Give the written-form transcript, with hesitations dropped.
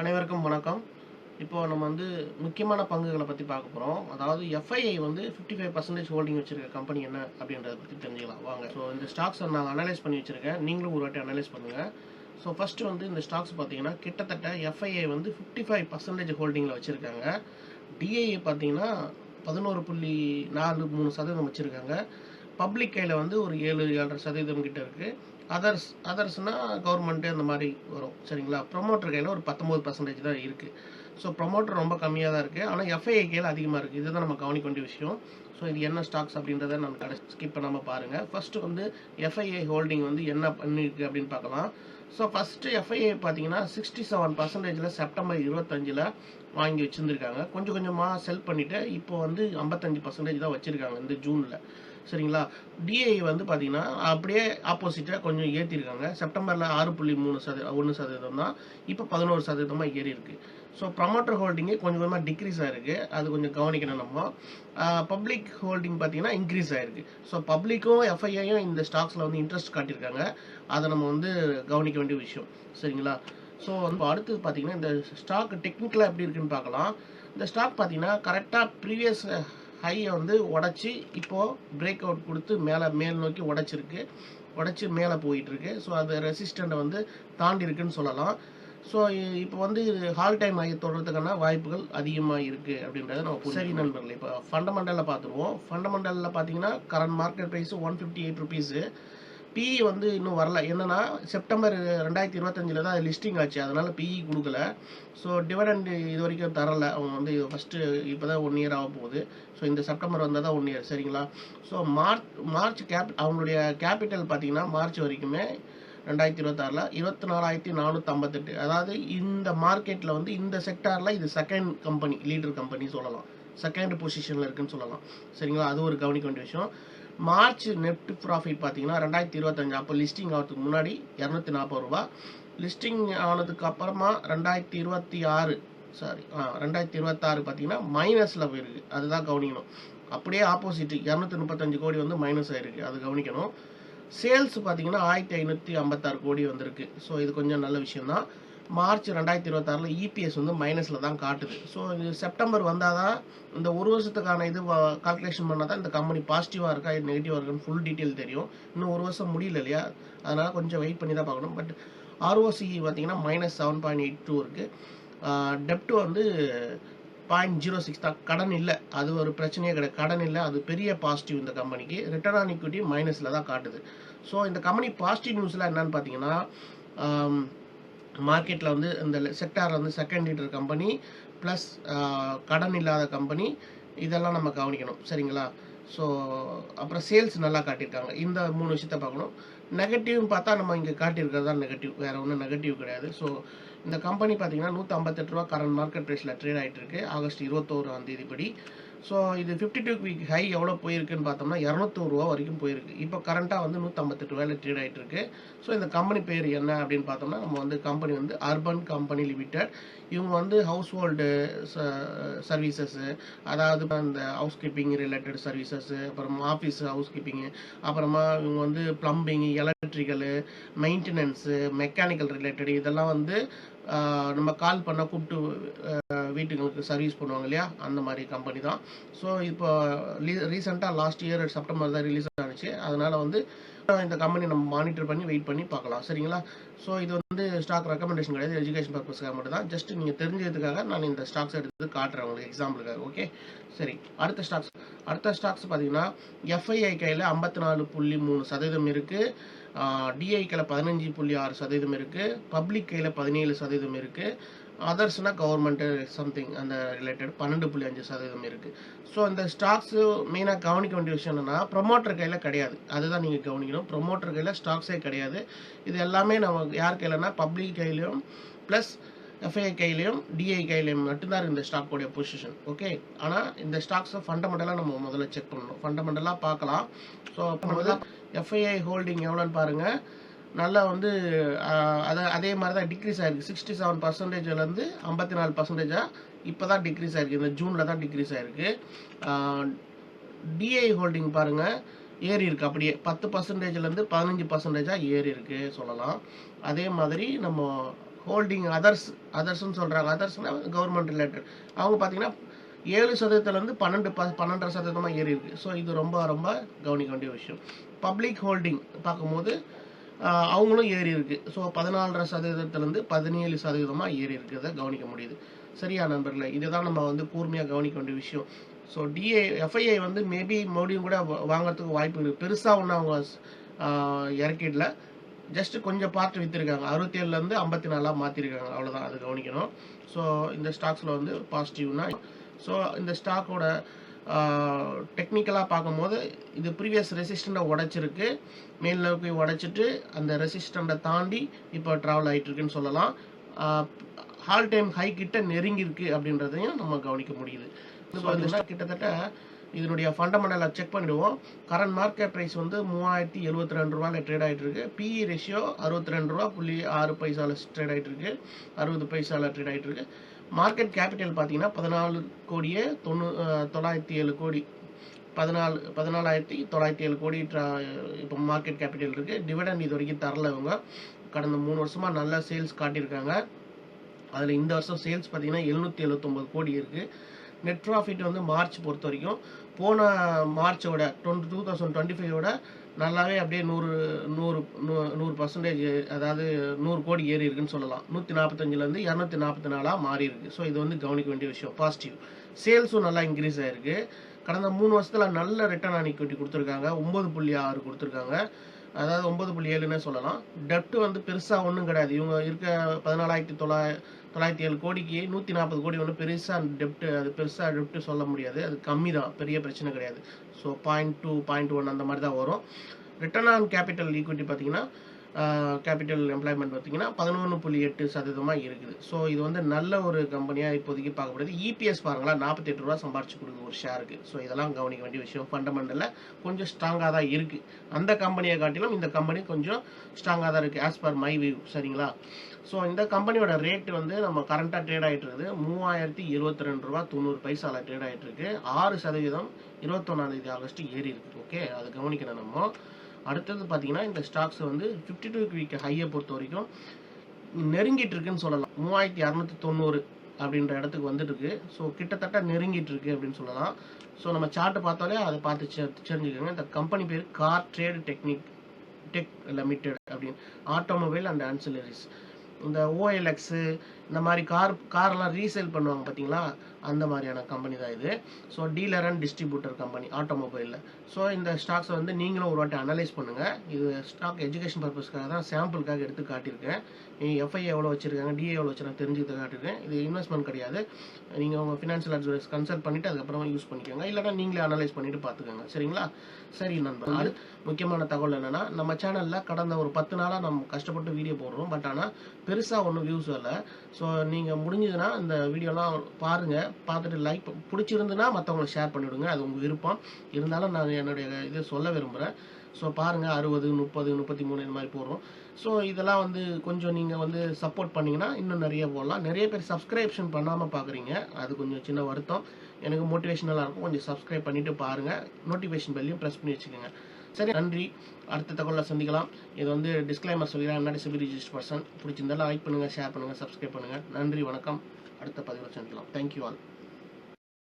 அனைவருக்கும் வணக்கம். இப்போ நம்ம முக்கியமான பங்குகளை பத்தி பார்க்க போறோம். அதாவது எஃப்ஐஐ 55% ஹோல்டிங் வச்சிருக்க கம்பெனி என்ன அப்படின்றத பத்தி தெரிஞ்சுக்கலாம் வாங்க. ஸோ இந்த ஸ்டாக்ஸை நான் அனலைஸ் பண்ணி வச்சிருக்கேன். நீங்களும் ஒரு வாட்டி அனலைஸ் பண்ணுங்க. ஸோ ஃபர்ஸ்ட் இந்த ஸ்டாக்ஸ் பார்த்தீங்கன்னா கிட்டத்தட்ட எஃப்ஐஐ 55% ஹோல்டிங்கில் வச்சிருக்காங்க. டிஐஏ பார்த்தீங்கன்னா 11.43% வச்சிருக்காங்க. பப்ளிக் கையில் ஒரு 7-7.5% கிட்ட இருக்கு. அதர்ஸ்னா கவர்மெண்ட்டு அந்த மாதிரி வரும் சரிங்களா. ப்ரொமோட்டர் கையில் ஒரு 19% தான் இருக்குது. ஸோ ப்ரொமோட்டர் ரொம்ப கம்மியாக தான் இருக்குது. ஆனால் எஃப்ஐஐ கையில் அதிகமாக இருக்குது. இதுதான் நம்ம கவனிக்க வேண்டிய விஷயம். ஸோ இது என்ன ஸ்டாக்ஸ் அப்படின்றத நம்ம ஸ்கிப் பண்ணாமல் பாருங்கள். ஃபஸ்ட்டு எஃப்ஐஐ ஹோல்டிங் என்ன பண்ணியிருக்கு அப்படின்னு பார்க்கலாம். ஸோ ஃபஸ்ட்டு எஃப்ஐஐ பார்த்தீங்கன்னா 67% செப்டம்பர் 25 வாங்கி வச்சுருந்துருக்காங்க. கொஞ்சம் கொஞ்சமாக செல் பண்ணிவிட்டு இப்போ 55% தான் வச்சுருக்காங்க இந்த ஜூனில் சரிங்களா. டிஐ பார்த்தீங்கன்னா அப்படியே ஆப்போசிட்டாக கொஞ்சம் ஏற்றிருக்காங்க. செப்டம்பரில் 6.3% தான், இப்போ 11% ஏறி இருக்கு. ஸோ ப்ரமோட்டர் ஹோல்டிங்கே கொஞ்சம் கொஞ்சமாக டிக்ரீஸ் ஆகிருக்கு. அது கொஞ்சம் கவனிக்கணும் நம்ம. பப்ளிக் ஹோல்டிங் பார்த்தீங்கன்னா இன்க்ரீஸ் ஆகிருக்கு. ஸோ பப்ளிக்கும் எஃப்ஐஐயும் இந்த ஸ்டாக்ஸில் இன்ட்ரெஸ்ட் காட்டியிருக்காங்க. அதை நம்ம கவனிக்க வேண்டிய விஷயம் சரிங்களா. ஸோ அடுத்தது பார்த்தீங்கன்னா இந்த ஸ்டாக் டெக்னிக்கலாக எப்படி இருக்குன்னு பார்க்கலாம். இந்த ஸ்டாக் பார்த்தீங்கன்னா கரெக்டாக ப்ரீவியஸ் ஹையை உடச்சி இப்போது பிரேக் அவுட் கொடுத்து மேல் நோக்கி உடச்சி மேலே போயிட்டுருக்கு. ஸோ அது ரெசிஸ்டண்ட்டை தாண்டி இருக்குன்னு சொல்லலாம். ஸோ இப்போ ஹால் டைம் ஹை தொடர்றதுக்கான வாய்ப்புகள் அதிகமாக இருக்குது அப்படின்றத நம்ம சரி நண்பர்கள். இப்போ ஃபண்டமெண்டலில் பார்த்துருவோம். ஃபண்டமெண்டலில் பார்த்தீங்கன்னா current market price 158 rupees. PE இன்னும் வரல. என்னன்னா செப்டம்பர் 2025 தான் லிஸ்டிங் ஆச்சு. அதனால பிஇ கொடுக்கல. ஸோ டிவிடெண்ட் இது வரைக்கும் தரல. அவங்க ஃபஸ்ட்டு இப்போ தான் 1 இயர் ஆக போகுது. ஸோ இந்த செப்டம்பர் வந்தால் தான் 1 இயர் சரிங்களா. ஸோ மார்ச் அவங்களுடைய கேபிட்டல் பார்த்தீங்கன்னா மார்ச் வரைக்குமே 2026 24,458. அதாவது இந்த மார்க்கெட்டில் இந்த செக்டாரில் இது செகண்ட் கம்பெனி, லீடர் கம்பெனி சொல்லலாம். செகண்ட் பொசிஷனில் இருக்குன்னு சொல்லலாம் சரிங்களா. அது ஒரு கவனிக்க வேண்டிய விஷயம். மார்ச் நெட் ப்ராஃபிட் பார்த்தீங்கன்னா 2025 அப்போ லிஸ்டிங் ஆகிறதுக்கு முன்னாடி 240 ரூபா. லிஸ்டிங் ஆனதுக்கு அப்புறமா 2026 பார்த்தீங்கன்னா மைனஸில் போயிருக்கு. அதுதான் கவனிக்கணும். அப்படியே ஆப்போசிட் 235 கோடி மைனஸ் ஆயிருக்கு. அது கவனிக்கணும். சேல்ஸ் பார்த்தீங்கன்னா 1556 கோடி வந்திருக்கு. ஸோ இது கொஞ்சம் நல்ல விஷயம் தான். மார்ச் 2026 இபிஎஸ் மைனஸில் தான் காட்டுது. ஸோ இது செப்டம்பர் வந்தால் தான் இந்த ஒரு வருஷத்துக்கான இது கால்குலேஷன் பண்ணால் தான் இந்த கம்பெனி பாசிட்டிவாக இருக்கா இது நெகட்டிவாக இருக்கான்னு ஃபுல் டீட்டெயில் தெரியும். இன்னும் ஒரு வருஷம் முடியல இல்லையா, அதனால் கொஞ்சம் வெயிட் பண்ணி தான் பார்க்கணும். பட் ஆர்ஓசி பார்த்தீங்கன்னா -7.82 இருக்குது. டெப்ட் 0.06 தான். கடன் இல்லை, அது ஒரு பிரச்சனையே கிடையாது. கடன் இல்லை, அது பெரிய பாசிட்டிவ் இந்த கம்பெனிக்கு. ரிட்டர்ன் ஆன் ஈக்விட்டி மைனஸில் தான் காட்டுது. ஸோ இந்த கம்பெனி பாசிட்டிவ் நியூஸில் என்னன்னு பார்த்தீங்கன்னா மார்க்கெட்டில் இந்த செக்டாரில் செகண்ட் லீடர் கம்பெனி ப்ளஸ் கடன் இல்லாத கம்பெனி, இதெல்லாம் நம்ம கவனிக்கணும் சரிங்களா. ஸோ அப்புறம் சேல்ஸ் நல்லா காட்டியிருக்காங்க. இந்த 3 விஷயத்த பார்க்கணும். நெகட்டிவ்னு பார்த்தா நம்ம இங்கே காட்டியிருக்கிறது தான் நெகட்டிவ், வேறு ஒன்றும் நெகட்டிவ் கிடையாது. ஸோ இந்த கம்பெனி பார்த்தீங்கன்னா 158 ரூபா கரண்ட் மார்க்கெட் ப்ரைஸில் ட்ரேட் ஆகிட்டு இருக்கு ஆகஸ்ட் 21 படி. ஸோ இது 52 வீக் ஹை எவ்வளோ போயிருக்குன்னு பார்த்தோம்னா 200 ரூபா வரைக்கும் போயிருக்கு. இப்போ கரண்ட்டாக 158 ரூபாயில் ட்ரேட் ஆகிட்டு இருக்கு. ஸோ இந்த கம்பெனி பேர் என்ன அப்படின்னு பார்த்தோம்னா நம்ம கம்பெனி அர்பன் கம்பெனி லிமிடெட். இவங்க ஹவுஸ் ஹோல்டு சர்வீசஸ்ஸு, அதாவது அந்த ஹவுஸ் கீப்பிங் ரிலேட்டட் சர்வீசஸ்ஸு, அப்புறம் ஆஃபீஸ் ஹவுஸ் கீப்பிங்கு, அப்புறமா இவங்க plumbing, electrical, maintenance, mechanical related இதெல்லாம் நம்ம கால் பண்ண கூப்பிட்டு வீட்டுங்களுக்கு சர்வீஸ் பண்ணுவாங்க இல்லையா, அந்த மாதிரி கம்பெனி தான். ஸோ இப்போ ரீசெண்டாக லாஸ்ட் இயர் செப்டம்பர் தான் ரிலீஸ் ஆனிச்சு. அதனால் இந்த கம்பெனி நம்ம மானிட்டர் பண்ணி வெயிட் பண்ணி பார்க்கலாம் சரிங்களா. ஸோ இது ஸ்டாக் ரெக்கமெண்டேஷன் கிடையாது, எஜுகேஷன் பர்பஸ்க்காக மட்டும் தான். ஜஸ்ட் நீங்கள் தெரிஞ்சதுக்காக நான் இந்த ஸ்டாக்ஸ் எடுத்து காட்டுறேன் உங்களுக்கு எக்ஸாம்பிளுக்காக. ஓகே சரி. அடுத்த ஸ்டாக்ஸ் பார்த்தீங்கன்னா எஃப்ஐஐ கையில் 54.3% இருக்குது. டிஐ கையில் 15.6% இருக்குது. பப்ளிக் கையில் 17% இருக்குது. அதர்ஸ்னா கவர்மெண்ட்டு சம்திங் அந்த ரிலேட்டட் 12.5% இருக்குது. ஸோ இந்த ஸ்டாக்ஸு மெயினாக கவனிக்க வேண்டிய விஷயம் என்னென்னா ப்ரொமோட்டர் கையில் கிடையாது. அதுதான் நீங்கள் கவனிக்கணும். ப்ரொமோட்டர் கையில் ஸ்டாக்ஸே கிடையாது. இது எல்லாமே நம்ம யார் கையிலனா பப்ளிக் கையிலையும் ப்ளஸ் எஃப்ஐஐ கையிலையும் டிஐ கையிலையும் மட்டும்தான் இந்த ஸ்டாக்கோடைய பொசிஷன். ஓகே, ஆனால் இந்த ஸ்டாக்ஸை ஃபண்டமெண்டலாக நம்ம முதல்ல செக் பண்ணணும். ஃபண்டமெண்டலாக பார்க்கலாம். ஸோ முதல்ல எஃப்ஐஐ ஹோல்டிங் எவ்வளோன்னு பாருங்கள். நல்லா அதே மாதிரி தான் டிக்ரீஸ் ஆகிருக்கு. 67%லேருந்து 54% இப்போ தான் டிக்ரீஸ் ஆகிருக்கு. இந்த ஜூனில் தான் டிக்ரீஸ் ஆகிருக்கு. டிஐ ஹோல்டிங் பாருங்கள், ஏறி இருக்குது. அப்படியே 10%லேருந்து 15% ஏறி இருக்குது சொல்லலாம். அதே மாதிரி நம்ம ஹோல்டிங் அதர்ஸ்ன்னு சொல்கிறாங்க. அதர்ஸ்னா கவர்மெண்ட் ரிலேட்டட். அவங்க பார்த்தீங்கன்னா 7%லேருந்து 12.5% ஏறி இருக்குது. ஸோ இது ரொம்ப ரொம்ப கவனிக்க வேண்டிய விஷயம். பப்ளிக் ஹோல்டிங் பார்க்கும்போது அவங்களும் ஏறி இருக்குது. ஸோ 14.5%லேருந்து 17% ஏறி இருக்கிறத கவனிக்க முடியுது. சரியா நண்பர்களே, இதுதான் நம்ம வந்து கூர்மையாக கவனிக்க வேண்டிய விஷயம். ஸோ எஃப்ஐஐ வந்து மேபி மறுபடியும் கூட வாங்குறதுக்கு வாய்ப்பு இருக்குது. பெருசாக ஒன்று அவங்க இறக்கிடல, ஜஸ்ட் கொஞ்சம் பார்ட் விற்றுருக்காங்க. 67லேருந்து 54 மாற்றிருக்காங்க, அவ்வளோதான். அது கவனிக்கணும். ஸோ இந்த ஸ்டாக்ஸில் வந்து பாசிட்டிவ்னா, ஸோ இந்த ஸ்டாக்கோட டெக்னிக்கலாக பார்க்கும்போது இது ப்ரீவியஸ் ரெசிஸ்டண்ட்டை உடைச்சிருக்கு, மேல் நோக்கி உடைச்சிட்டு அந்த ரெசிஸ்டண்ட்டை தாண்டி இப்போ ட்ராவல் ஆகிட்டு இருக்குன்னு சொல்லலாம். ஆல் டைம் ஹை கிட்ட நெருங்கியிருக்கு அப்படின்றதையும் நம்ம கவனிக்க முடியுது. ஸோ இந்த ஸ்டாக் கிட்டத்தட்ட இதனுடைய ஃபண்டமெண்டலை செக் பண்ணிடுவோம். கரண்ட் மார்க்கெட் ப்ரைஸ் வந்து 3072 ரூபாயில் ட்ரேட் ஆகிட்டு இருக்கு. பிஇ ரேஷியோ 62.6 ட்ரேட் ஆகிட்டு இருக்கு, 60 பைசாவில் ட்ரேட் ஆகிட்டு இருக்கு. மார்க்கெட் கேபிட்டல் பார்த்தீங்கன்னா 14,907 கோடி, 14,907 கோடி இப்போ மார்க்கெட் கேபிட்டல் இருக்கு. டிவிடெண்ட் இது வரைக்கும் தரல. இவங்க கடந்த 3 வருஷமா நல்ல சேல்ஸ் காட்டியிருக்காங்க. அதில் இந்த வருஷம் சேல்ஸ் பார்த்தீங்கன்னா 779 கோடி இருக்கு. நெட் ப்ராஃபிட் வந்து மார்ச் பொறுத்த வரைக்கும் போன மார்ச்சோட 2025 நல்லாவே அப்படியே 100%, அதாவது 100 கோடி ஏறி இருக்குன்னு சொல்லலாம். 145லேருந்து 244 மாறி இருக்கு. ஸோ இது வந்து கவனிக்க வேண்டிய விஷயம். பாசிட்டிவ். சேல்ஸும் நல்லா இன்க்ரீஸ் ஆயிருக்கு. கடந்த 3 வருஷத்துல நல்ல ரிட்டர்ன் ஆன் ஈக்விட்டி கொடுத்துருக்காங்க. 9.6 கொடுத்துருக்காங்க, அதாவது 9.7ன்னு சொல்லலாம். டெப்ட் வந்து பெருசாக ஒன்றும் கிடையாது. இவங்க இருக்க 14,907 கோடிக்கு 140 கோடி ஒன்றும் பெருசாக டெப்ட், அது பெருசாக டெப்ட் சொல்ல முடியாது. அது கம்மி தான், பெரிய பிரச்சனை கிடையாது. ஸோ 0.2 0.1 அந்த மாதிரி தான் வரும். ரிட்டர்ன் ஆன் கேபிட்டல் ஈக்விட்டி பார்த்தீங்கன்னா கேபிட்டல் எம்ப்ளாய்மெண்ட் பார்த்தீங்கன்னா 11.8% இருக்குது. ஸோ இது வந்து நல்ல ஒரு கம்பெனியாக இப்போதைக்கு பார்க்கப்படுது. இபிஎஸ் பாருங்களா, 48 ரூபா சம்பாரிச்சு கொடுக்குது ஒரு ஷேருக்கு. ஸோ இதெல்லாம் கவனிக்க வேண்டிய விஷயம். ஃபண்டமெண்டலில் கொஞ்சம் ஸ்ட்ராங்காக தான் இருக்குது. அந்த கம்பெனியை காட்டிலும் இந்த கம்பெனி கொஞ்சம் ஸ்ட்ராங்காக தான் இருக்குது ஆஸ் பர் மை வியூ. சரிங்களா? ஸோ இந்த கம்பெனியோட ரேட்டு வந்து நம்ம கரண்ட்டாக ட்ரேட் ஆகிட்டு இருக்குது 3072 ரூபா 90 பைசாவில் ட்ரேட் ஆகிட்டு இருக்கு. 6% 21 ஆகஸ்ட் ஏறி இருக்குது. ஓகே, அது கவனிக்கணும் நம்ம. அடுத்தது பார்த்தீங்கன்னா இந்த ஸ்டாக்ஸ் வந்து 52 வீக் ஹையை பொறுத்த வரைக்கும் நெருங்கிட்டு இருக்குன்னு சொல்லலாம். 3290 அப்படின்ற இடத்துக்கு வந்துட்டு இருக்கு. ஸோ கிட்டத்தட்ட நெருங்கிட்டு இருக்கு அப்படின்னு சொல்லலாம். ஸோ நம்ம சார்ட் பார்த்தாலே அதை பார்த்து தெரிஞ்சுக்கோங்க. இந்த கம்பெனி பேர் கார் ட்ரேட் டெக் லிமிடெட் அப்படின்னு, ஆட்டோமொபைல் அண்ட் ஆன்சிலரிஸ். இந்த ஓஎல்எக்ஸு இந்த மாதிரி காரெல்லாம் ரீசேல் பண்ணுவாங்க பார்த்தீங்களா, அந்த மாதிரியான கம்பெனி தான் இது. So dealer and distributor company ஆட்டோமொபைலில். ஸோ இந்த ஸ்டாக்ஸை வந்து நீங்களும் ஒரு வாட்டி அனலைஸ் பண்ணுங்கள். இது ஸ்டாக் எஜுகேஷன் பர்பஸ்க்காக தான், சாம்பிளுக்காக எடுத்து காட்டியிருக்கேன். எஃப்ஐ எவ்வளோ வச்சுருக்காங்க, டிஏ எவ்வளோ வச்சுருக்காங்க தெரிஞ்சுக்கிட்டு காட்டியிருக்கேன். இது இன்வெஸ்ட்மெண்ட் கிடையாது. நீங்கள் உங்கள் ஃபினான்ஷியல் அட்வைஸ் கன்சல்ட் பண்ணிவிட்டு அதுக்கப்புறமா யூஸ் பண்ணிக்கோங்க, இல்லைனா நீங்களே அனலைஸ் பண்ணிவிட்டு பார்த்துக்கோங்க. சரிங்களா? சரி நண்பர்கள், முக்கியமான தகவல் என்னென்னா, நம்ம சேனலில் கடந்த ஒரு 10 நாளாக நம்ம கஷ்டப்பட்டு வீடியோ போடுறோம். பட் ஆனால் பெருசாக ஒன்றும் வியூஸ் வரல. ஸோ நீங்கள் முடிஞ்சதுன்னா இந்த வீடியோலாம் பாருங்கள், பார்த்துட்டு லைக் பிடிச்சிருந்துன்னா மற்றவங்களுக்கு ஷேர் பண்ணிவிடுங்க. அது உங்கள் விருப்பம். இருந்தாலும் நான் என்னுடைய இது சொல்ல விரும்புகிறேன். ஸோ பாருங்கள், 60, 30, 33 இந்த மாதிரி போடுறோம். ஸோ இதெல்லாம் வந்து கொஞ்சம் நீங்கள் வந்து சப்போர்ட் பண்ணிங்கன்னா இன்னும் நிறைய போடலாம். நிறைய பேர் சப்ஸ்கிரிப்ஷன் பண்ணாமல் பார்க்குறீங்க, அது கொஞ்சம் சின்ன வருத்தம். எனக்கு மோட்டிவேஷனலாக இருக்கும். கொஞ்சம் சப்ஸ்கிரைப் பண்ணிவிட்டு பாருங்கள், நோட்டிஃபிகேஷன் பெல்லையும் ப்ரெஸ் பண்ணி வச்சுக்கோங்க. சரி, நன்றி. அடுத்த தகவலில் சந்திக்கலாம். இது வந்து டிஸ்க்ளைமர் சொல்லிடுறேன், முன்னாடி சிவில் ரிஜிஸ்டர் பர்சன். பிடிச்சிருந்தாலும் லைக் பண்ணுங்கள், ஷேர் பண்ணுங்கள், சப்ஸ்கிரைப் பண்ணுங்கள். நன்றி, வணக்கம். அடுத்த பதிவில் சந்திக்கலாம். Thank you all.